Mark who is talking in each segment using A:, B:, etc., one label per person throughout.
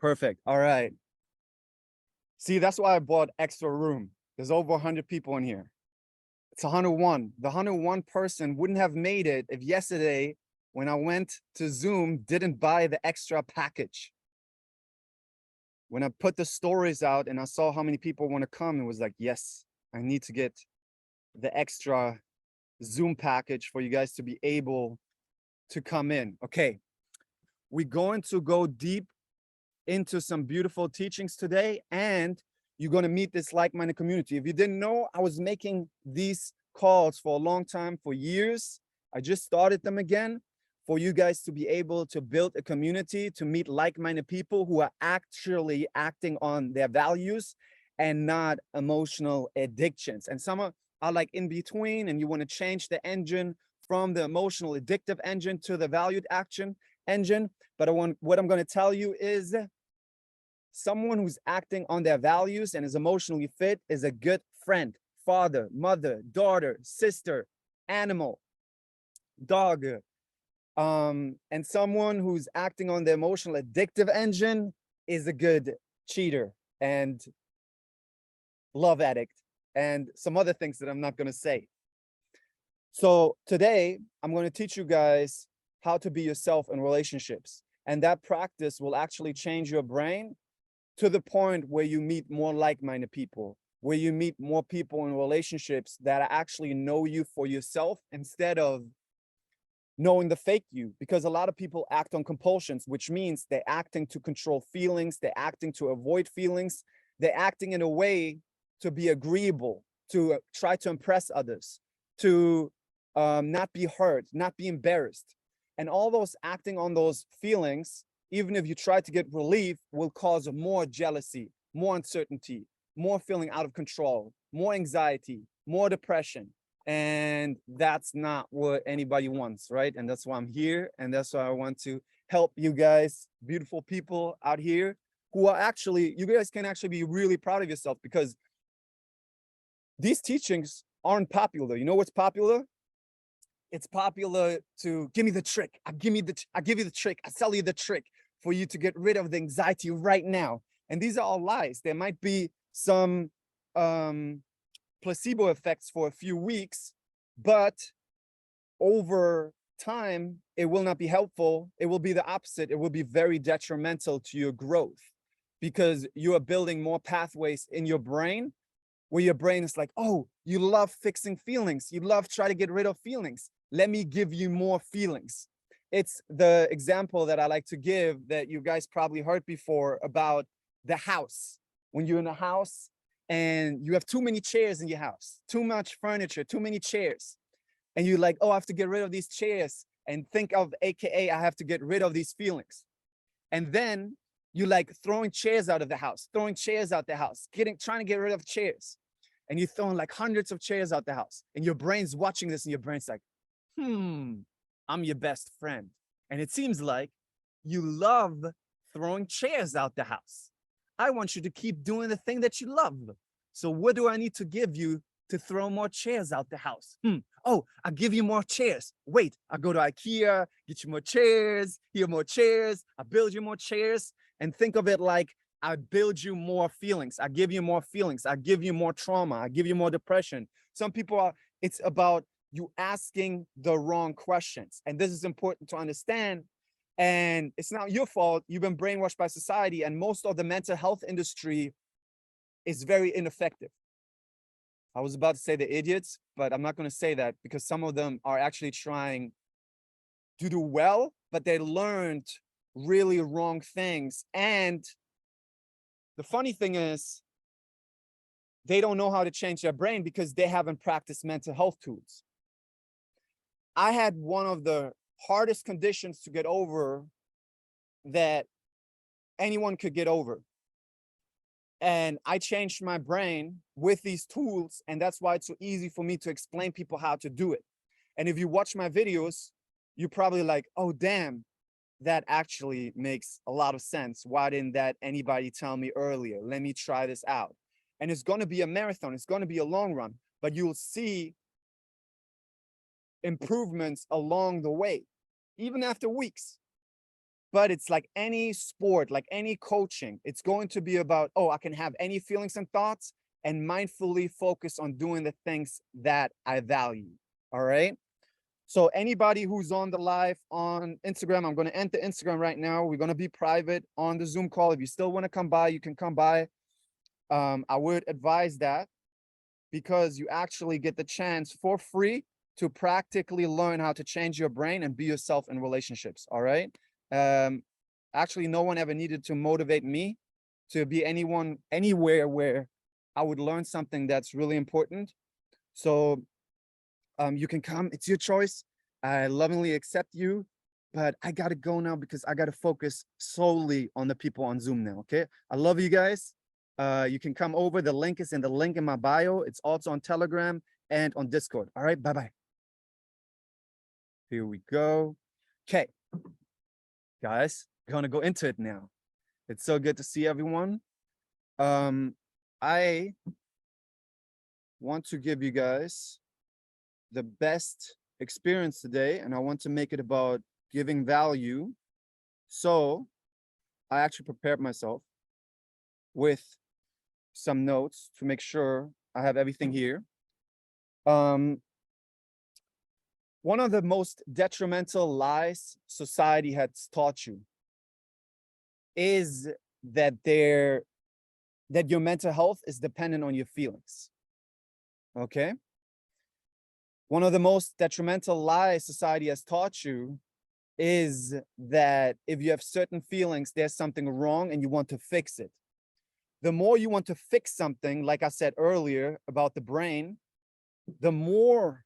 A: Perfect. All right. See, that's why I bought extra room. There's over 100 people in here. It's 101. The 101 person wouldn't have made it if yesterday, when I went to Zoom, didn't buy the extra package. When I put the stories out and I saw how many people want to come, it was like, yes, I need to get the extra Zoom package for you guys to be able to come in. Okay, we're going to go deep into some beautiful teachings today, and you're going to meet this like-minded community. If you didn't know, I was making these calls for a long time, for years. I just started them again for you guys to be able to build a community, to meet like-minded people who are actually acting on their values and not emotional addictions. And some are like in between, and you want to change the engine from the emotional addictive engine to the valued action engine. But what I'm going to tell you is someone who's acting on their values and is emotionally fit is a good friend, father, mother, daughter, sister, animal, dog. And someone who's acting on the emotional addictive engine is a good cheater and love addict and some other things that I'm not going to say. So today I'm going to teach you guys how to be yourself in relationships. And that practice will actually change your brain to the point where you meet more like-minded people, where you meet more people in relationships that actually know you for yourself instead of knowing the fake you. Because a lot of people act on compulsions, which means they're acting to control feelings, they're acting to avoid feelings, they're acting in a way to be agreeable, to try to impress others, to not be hurt, not be embarrassed. And all those acting on those feelings, even if you try to get relief, will cause more jealousy, more uncertainty, more feeling out of control, more anxiety, more depression. And that's not what anybody wants, right? And that's why I'm here. And that's why I want to help you guys, beautiful people out here who are actually, you guys can actually be really proud of yourself, because these teachings aren't popular. You know what's popular? It's popular to give me the trick. I give you the trick. I sell you the trick for you to get rid of the anxiety right now. And these are all lies. There might be some placebo effects for a few weeks, but over time, it will not be helpful. It will be the opposite. It will be very detrimental to your growth, because you are building more pathways in your brain where your brain is like, oh, you love fixing feelings. You love trying to get rid of feelings. Let me give you more feelings. It's the example that I like to give that you guys probably heard before about the house. When you're in a house and you have too many chairs in your house, too much furniture, too many chairs. And you're like, oh, I have to get rid of these chairs, and think of AKA, I have to get rid of these feelings. And then you like throwing chairs out of the house, throwing chairs out the house, trying to get rid of chairs. And you're throwing like hundreds of chairs out the house, and your brain's watching this, and your brain's like, I'm your best friend. And it seems like you love throwing chairs out the house. I want you to keep doing the thing that you love. So what do I need to give you to throw more chairs out the house? Oh, I'll give you more chairs. Wait, I go to IKEA, get you more chairs, here more chairs, I build you more chairs. And think of it like, I build you more feelings. I give you more feelings. I give you more trauma. I give you more depression. Some people it's about you asking the wrong questions. And this is important to understand. And it's not your fault. You've been brainwashed by society, and most of the mental health industry is very ineffective. I was about to say the idiots, but I'm not going to say that, because some of them are actually trying to do well, but they learned really wrong things. And the funny thing is, they don't know how to change their brain because they haven't practiced mental health tools. I had one of the hardest conditions to get over that anyone could get over. And I changed my brain with these tools, and that's why it's so easy for me to explain people how to do it. And if you watch my videos, you're probably like, oh, damn, that actually makes a lot of sense. Why didn't anybody tell me earlier? Let me try this out. And it's going to be a marathon. It's going to be a long run, but you'll see improvements along the way, even after weeks. But it's like any sport, like any coaching, it's going to be about, oh, I can have any feelings and thoughts and mindfully focus on doing the things that I value. All right. So anybody who's on the live on Instagram, I'm going to enter Instagram right now. We're going to be private on the Zoom call. If you still want to come by, you can come by. I would advise that, because you actually get the chance for free to practically learn how to change your brain and be yourself in relationships. All right. Actually, no one ever needed to motivate me to be anyone anywhere where I would learn something that's really important. So you can come, it's your choice. I lovingly accept you, but I gotta go now because I gotta focus solely on the people on Zoom now. Okay. I love you guys. You can come over. The link is in the link in my bio. It's also on Telegram and on Discord. All right. Bye-bye. Here we go. Okay. Guys, gonna go into it now. It's so good to see everyone. I want to give you guys the best experience today, and I want to make it about giving value. So I actually prepared myself with some notes to make sure I have everything here. One of the most detrimental lies society has taught you is that your mental health is dependent on your feelings. Okay. One of the most detrimental lies society has taught you is that if you have certain feelings, there's something wrong and you want to fix it. The more you want to fix something, like I said earlier about the brain, the more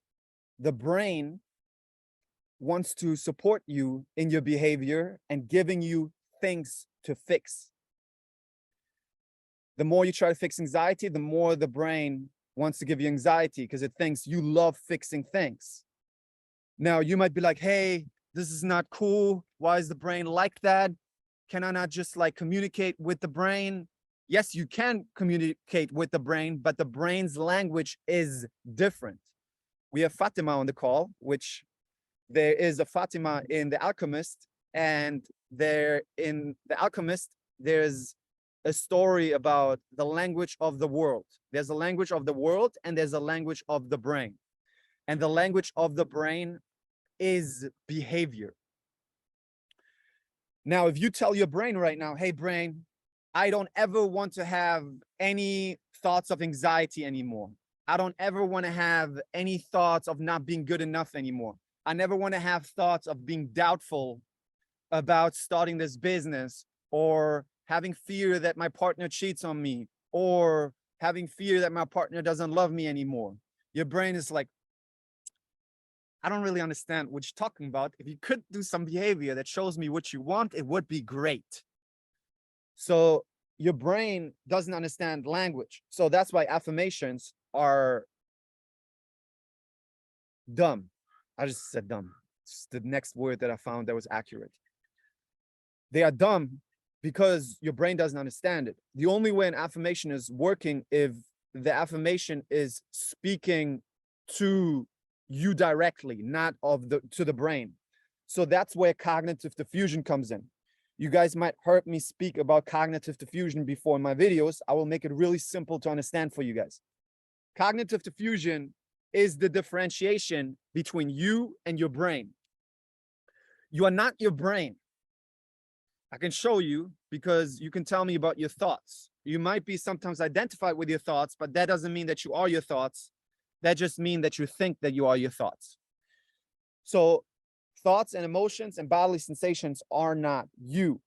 A: the brain wants to support you in your behavior and giving you things to fix. The more you try to fix anxiety, the more the brain wants to give you anxiety because it thinks you love fixing things. Now, you might be like, hey, this is not cool. Why is the brain like that? Can I not just like communicate with the brain? Yes, you can communicate with the brain, but the brain's language is different. We have Fatima on the call, which there is a Fatima in The Alchemist, and there in The Alchemist, there's a story about the language of the world. There's a language of the world and there's a language of the brain. And the language of the brain is behavior. Now, if you tell your brain right now, hey, brain, I don't ever want to have any thoughts of anxiety anymore. I don't ever want to have any thoughts of not being good enough anymore. I never want to have thoughts of being doubtful about starting this business, or having fear that my partner cheats on me, or having fear that my partner doesn't love me anymore. Your brain is like, I don't really understand what you're talking about. If you could do some behavior that shows me what you want, it would be great. So your brain doesn't understand language. So that's why affirmations are dumb. I just said dumb. It's the next word that I found that was accurate. They are dumb because your brain doesn't understand it. The only way an affirmation is working if the affirmation is speaking to you directly, not to the brain. So that's where cognitive diffusion comes in. You guys might heard me speak about cognitive diffusion before in my videos. I will make it really simple to understand for you guys. Cognitive diffusion is the differentiation between you and your brain. You are not your brain. I can show you because you can tell me about your thoughts. You might be sometimes identified with your thoughts, but that doesn't mean that you are your thoughts. That just means that you think that you are your thoughts. So thoughts and emotions and bodily sensations are not you.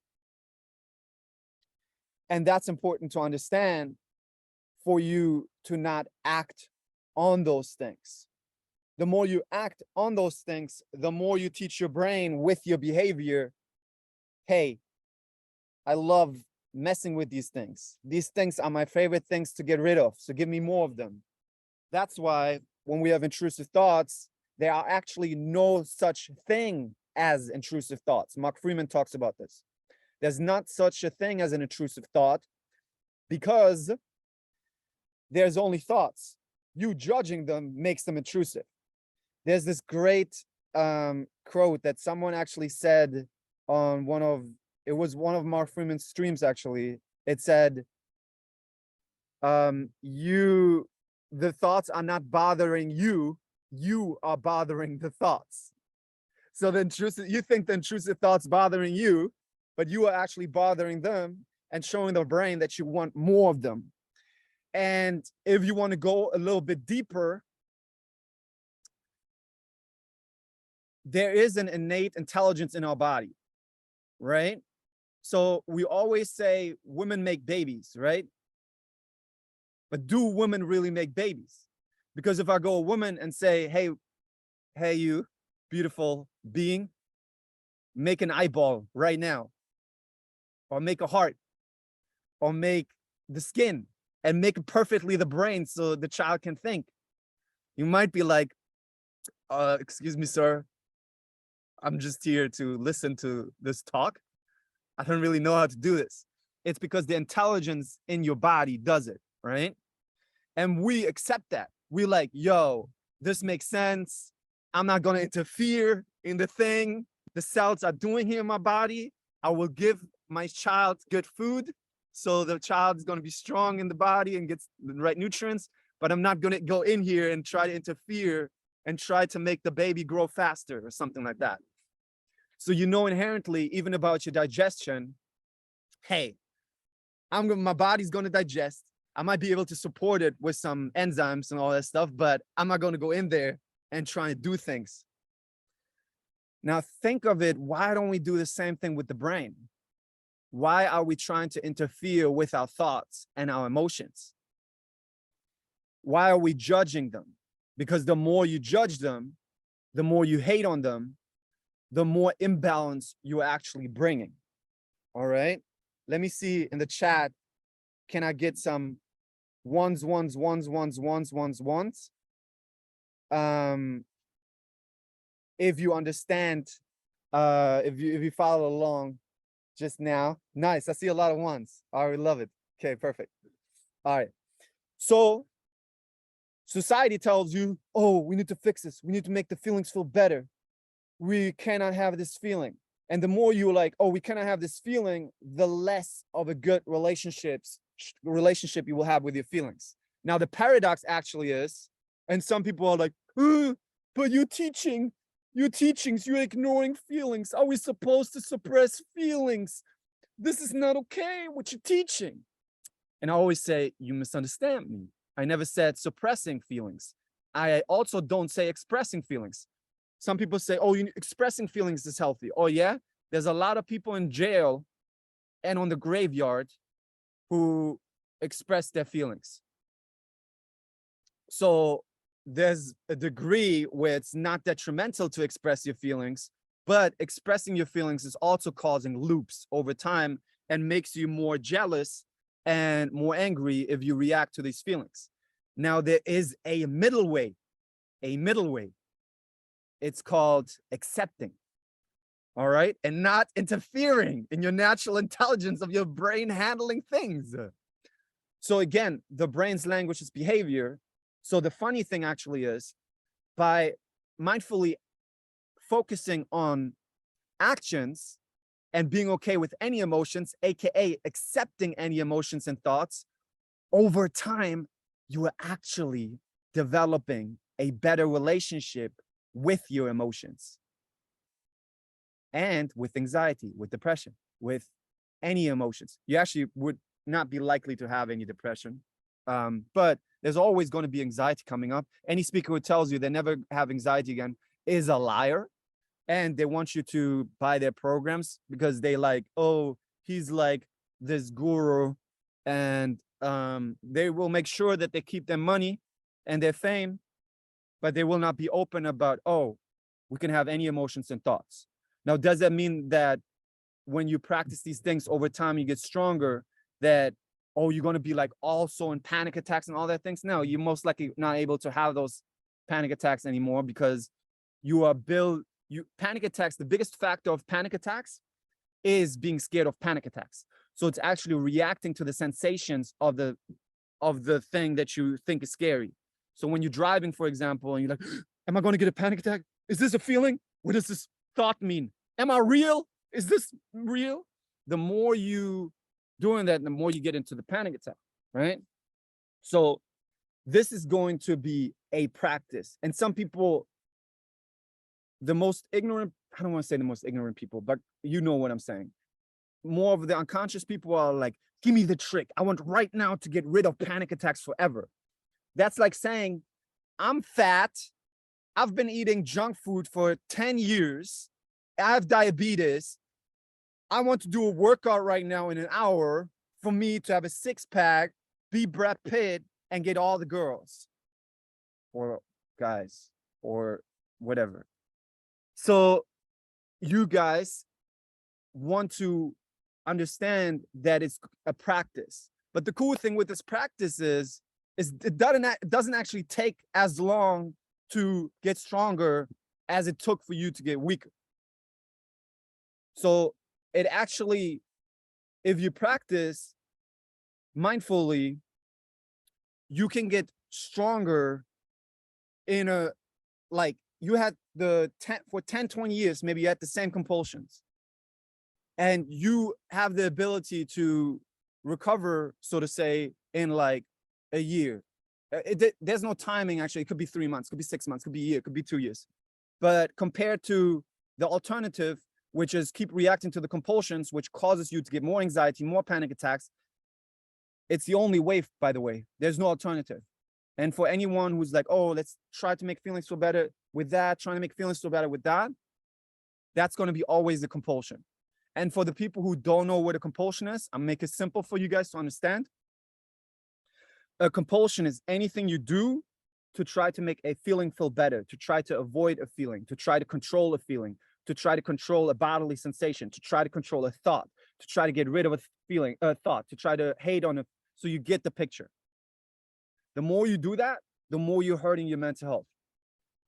A: And that's important to understand for you to not act on those things. The more you act on those things, the more you teach your brain with your behavior, hey, I love messing with these things. These things are my favorite things to get rid of. So give me more of them. That's why when we have intrusive thoughts, there are actually no such thing as intrusive thoughts. Mark Freeman talks about this. There's not such a thing as an intrusive thought because there's only thoughts. You judging them makes them intrusive. There's this great quote that someone actually said on it was one of Mark Freeman's streams, actually. It said, the thoughts are not bothering you, you are bothering the thoughts. So the intrusive, you think the intrusive thoughts bothering you, but you are actually bothering them and showing the brain that you want more of them. And if you want to go a little bit deeper, there is an innate intelligence in our body, right? So we always say women make babies, right? But do women really make babies? Because if I go a woman and say, hey, you beautiful being, make an eyeball right now, or make a heart, or make the skin, and make perfectly the brain so the child can think. You might be like, excuse me, sir, I'm just here to listen to this talk. I don't really know how to do this. It's because the intelligence in your body does it, right? And we accept that. We're like, yo, this makes sense. I'm not gonna interfere in the thing the cells are doing here in my body. I will give my child good food, so the child is gonna be strong in the body and gets the right nutrients, but I'm not gonna go in here and try to interfere and try to make the baby grow faster or something like that. So you know inherently, even about your digestion, hey, my body's gonna digest. I might be able to support it with some enzymes and all that stuff, but I'm not gonna go in there and try to do things. Now think of it, why don't we do the same thing with the brain? Why are we trying to interfere with our thoughts and our emotions? Why are we judging them? Because the more you judge them, the more you hate on them, the more imbalance you're actually bringing. All right. Let me see in the chat. Can I get some ones? If you understand, if you follow along just now. Nice. I see a lot of ones. I already love it. Okay, perfect. All right. So society tells you, oh, we need to fix this. We need to make the feelings feel better. We cannot have this feeling. And the more you're like, oh, we cannot have this feeling, the less of a good relationship you will have with your feelings. Now, the paradox actually is, and some people are like, but you're teachings, you're ignoring feelings. Are we supposed to suppress feelings? This is not okay, what you're teaching. And I always say, you misunderstand me. I never said suppressing feelings. I also don't say expressing feelings. Some people say, oh, expressing feelings is healthy. Oh, yeah? There's a lot of people in jail and on the graveyard who express their feelings. So there's a degree where it's not detrimental to express your feelings, but expressing your feelings is also causing loops over time and makes you more jealous and more angry if you react to these feelings. Now, there is a middle way, It's called accepting, all right? And not interfering in your natural intelligence of your brain handling things. So again, the brain's language is behavior. So the funny thing actually is, by mindfully focusing on actions and being okay with any emotions, AKA accepting any emotions and thoughts, over time, you are actually developing a better relationship with your emotions and with anxiety, with depression, with any emotions. You actually would not be likely to have any depression, but there's always going to be anxiety coming up. Any speaker who tells you they never have anxiety again is a liar, and they want you to buy their programs because they like, oh, he's like this guru, and they will make sure that they keep their money and their fame, but they will not be open about, oh, we can have any emotions and thoughts. Now, does that mean that when you practice these things over time, you get stronger, that, oh, you're going to be like also in panic attacks and all that things? No, you're most likely not able to have those panic attacks anymore because you are panic attacks, the biggest factor of panic attacks is being scared of panic attacks. So it's actually reacting to the sensations of the thing that you think is scary. So when you're driving, for example, and you're like, am I going to get a panic attack? Is this a feeling? What does this thought mean? Am I real? is this real? The more you doing that, the more you get into the panic attack, right? So this is going to be a practice. And some people, the most ignorant, I don't want to say the most ignorant people, but you know what I'm saying. More of the unconscious people are like, give me the trick. I want right now to get rid of panic attacks forever. That's like saying, I'm fat. I've been eating junk food for 10 years. I have diabetes. I want to do a workout right now in an hour for me to have a six-pack, be Brad Pitt, and get all the girls or guys or whatever. So you guys want to understand that it's a practice. But the cool thing with this practice is it doesn't actually take as long to get stronger as it took for you to get weaker. So it actually, if you practice mindfully, you can get stronger in a, like you had for 10, 20 years, maybe you had the same compulsions. And you have the ability to recover, so to say, in like a year. There's no timing, actually. It could be 3 months, could be 6 months, could be a year, could be 2 years. But compared to the alternative, which is keep reacting to the compulsions, which causes you to get more anxiety, more panic attacks, it's the only way, by the way. There's no alternative. And for anyone who's like, oh, let's try to make feelings feel better with that, trying to make feelings feel better with that, that's going to be always the compulsion. And for the people who don't know what a compulsion is, I'll make it simple for you guys to understand. A compulsion is anything you do to try to make a feeling feel better, to try to avoid a feeling, to try to control a feeling, to try to control a bodily sensation, to try to control a thought, to try to get rid of a feeling, a thought, to try to hate on it. So you get the picture. The more you do that, the more you're hurting your mental health.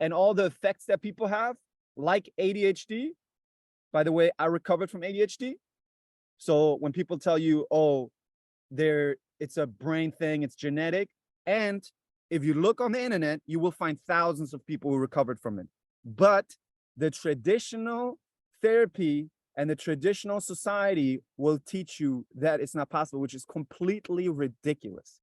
A: And all the effects that people have, like ADHD, by the way, I recovered from ADHD. So when people tell you, oh, it's a brain thing, it's genetic. And if you look on the internet, you will find thousands of people who recovered from it. But the traditional therapy and the traditional society will teach you that it's not possible, which is completely ridiculous.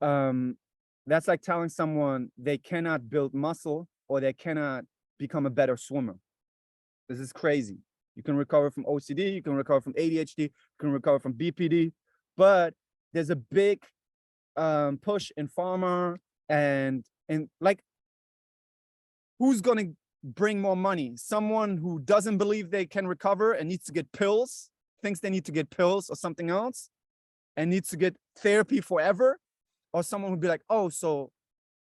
A: That's like telling someone they cannot build muscle or they cannot become a better swimmer. This is crazy. You can recover from OCD, you can recover from ADHD, you can recover from BPD, but there's a big push in pharma and like, who's gonna bring more money? Someone who doesn't believe they can recover and needs to get pills, thinks they need to get pills or something else, and needs to get therapy forever, or someone who'd be like, oh, so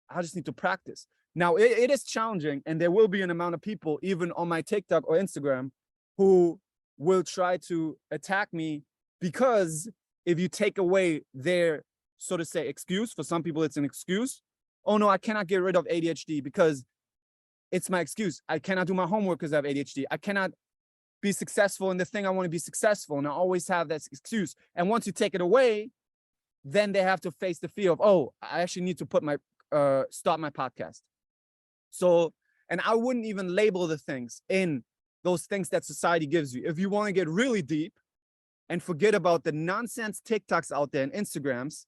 A: I just need to practice. Now, it is challenging, and there will be an amount of people, even on my TikTok or Instagram, who will try to attack me because if you take away their, so to say, excuse, for some people it's an excuse. Oh no, I cannot get rid of ADHD because it's my excuse. I cannot do my homework because I have ADHD. I cannot be successful in the thing I want to be successful, and I always have that excuse. And once you take it away, then they have to face the fear of, oh, I actually need to put my start my podcast. So, and I wouldn't even label the things in those things that society gives you. If you want to get really deep and forget about the nonsense TikToks out there and Instagrams,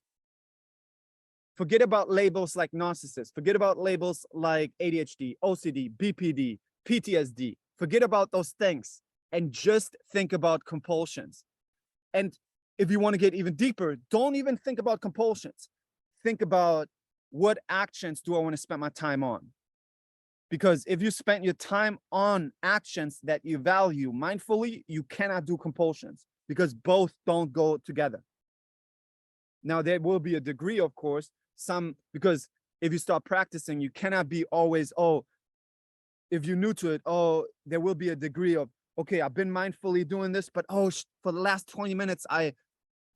A: forget about labels like narcissist, forget about labels like ADHD, OCD, BPD, PTSD, forget about those things and just think about compulsions. And if you want to get even deeper, don't even think about compulsions. Think about, what actions do I want to spend my time on? Because if you spend your time on actions that you value mindfully, you cannot do compulsions because both don't go together. Now, there will be a degree, of course, because if you start practicing, you cannot be always, oh, if you're new to it, oh, there will be a degree of, okay, I've been mindfully doing this, but oh, for the last 20 minutes, I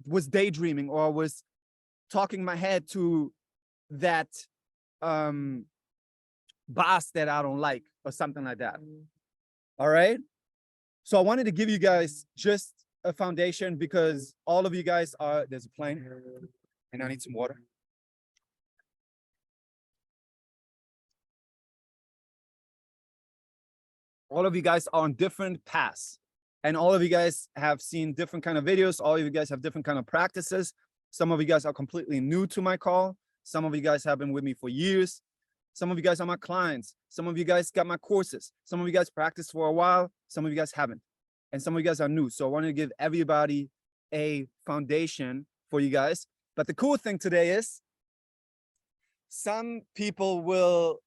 A: was daydreaming or I was talking my head to that boss that I don't like or something like that. All right. So I wanted to give you guys just a foundation because all of you guys are, there's a plane and I need some water. All of you guys are on different paths. And all of you guys have seen different kind of videos. All of you guys have different kind of practices. Some of you guys are completely new to my call. Some of you guys have been with me for years. Some of you guys are my clients. Some of you guys got my courses. Some of you guys practiced for a while. Some of you guys haven't. And some of you guys are new. So I want to give everybody a foundation for you guys. But the cool thing today is some people will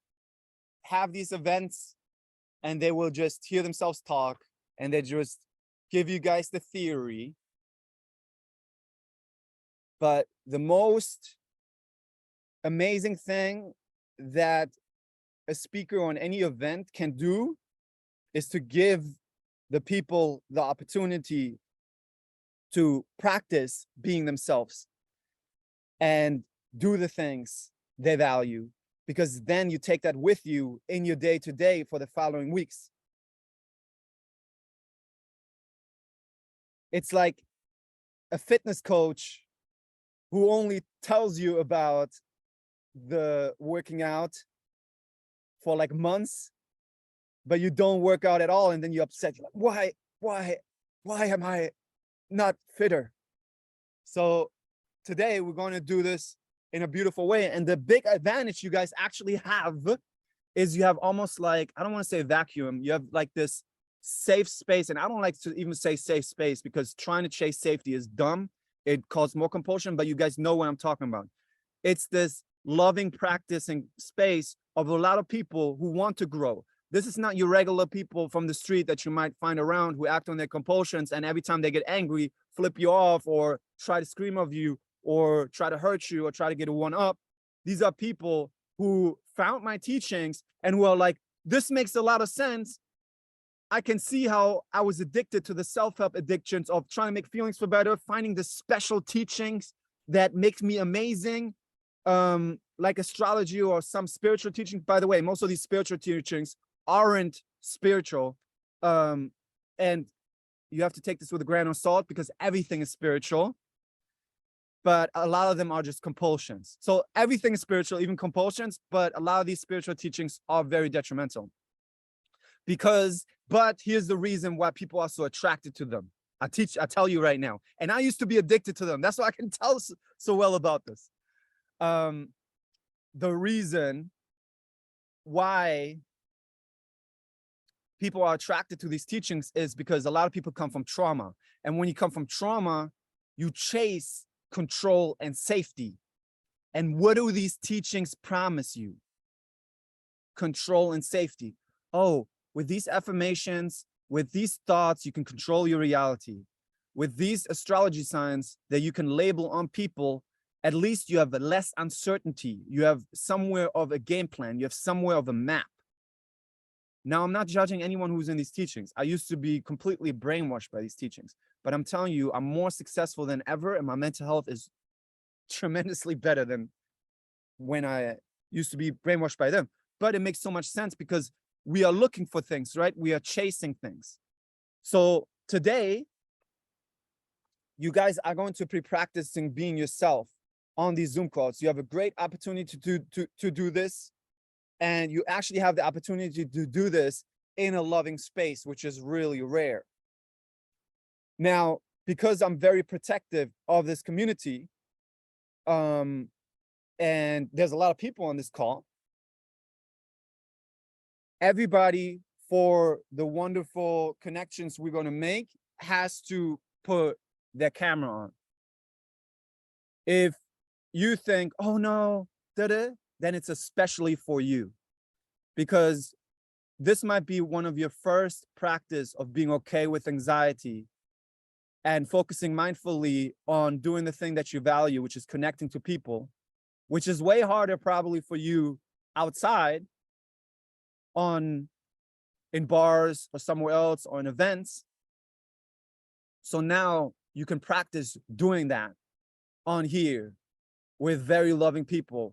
A: have these events and they will just hear themselves talk and they just give you guys the theory. But the most amazing thing that a speaker on any event can do is to give the people the opportunity to practice being themselves and do the things they value, because then you take that with you in your day-to-day for the following weeks. It's like a fitness coach who only tells you about the working out for like months, but you don't work out at all, and then you're upset. You're like, why am I not fitter? So today we're going to do this in a beautiful way. And the big advantage you guys actually have is you have almost like, I don't want to say vacuum, you have like this safe space. And I don't like to even say safe space because trying to chase safety is dumb. It causes more compulsion, but you guys know what I'm talking about. It's this loving practicing space of a lot of people who want to grow. This is not your regular people from the street that you might find around who act on their compulsions, and every time they get angry, flip you off or try to scream of you or try to hurt you or try to get a one-up. These are people who found my teachings and who are like, this makes a lot of sense. I can see how I was addicted to the self-help addictions of trying to make feelings feel better, finding the special teachings that makes me amazing, like astrology or some spiritual teaching. By the way, most of these spiritual teachings aren't spiritual. And you have to take this with a grain of salt because everything is spiritual, but a lot of them are just compulsions. So everything is spiritual, even compulsions, but a lot of these spiritual teachings are very detrimental. But here's the reason why people are so attracted to them. I tell you right now. And I used to be addicted to them. That's why I can tell so well about this. The reason why people are attracted to these teachings is because a lot of people come from trauma. And when you come from trauma, you chase control and safety. And what do these teachings promise you? Control and safety. Oh, with these affirmations, with these thoughts, you can control your reality. With these astrology signs that you can label on people, at least you have less uncertainty. You have somewhere of a game plan. You have somewhere of a map. Now, I'm not judging anyone who's in these teachings. I used to be completely brainwashed by these teachings, but I'm telling you, I'm more successful than ever, and my mental health is tremendously better than when I used to be brainwashed by them. But it makes so much sense because we are looking for things, right? We are chasing things. So today, you guys are going to be practicing being yourself on these Zoom calls. You have a great opportunity to do this. And you actually have the opportunity to do this in a loving space, which is really rare. Now, because I'm very protective of this community, and there's a lot of people on this call, everybody, for the wonderful connections we're going to make, has to put their camera on. If you think, oh no, then it's especially for you, because this might be one of your first practice of being okay with anxiety and focusing mindfully on doing the thing that you value, which is connecting to people, which is way harder probably for you outside in bars or somewhere else or in events. So now you can practice doing that on here with very loving people.